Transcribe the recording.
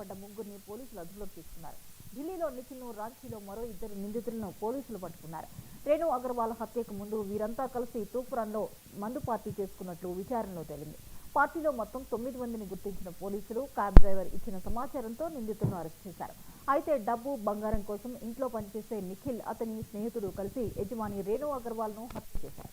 పాల్పడ్డ ముగ్గురిని పోలీసులు అదుపులోకి తీసుకున్నారు. ఢిల్లీలో నిఖిల్ను, రాంచీలో మరో 2 నిందితులను పోలీసులు పట్టుకున్నారు. రేణు అగర్వాల్ హత్యకు ముందు వీరంతా కలిసి తూప్రాన్లో మందు పార్టీ చేసుకున్నట్లు విచారణలో తేలింది. పార్టీలో మొత్తం 9 మందిని గుర్తించిన పోలీసులు క్యాబ్ డ్రైవర్ ఇచ్చిన సమాచారంతో నిందితులను అరెస్ట్ చేశారు. అయితే డబ్బు, బంగారం కోసం ఇంట్లో పనిచేసే నిఖిల్, అతని స్నేహితుడు కలిసి యజమాని రేణు అగర్వాల్ను హత్య చేశారు.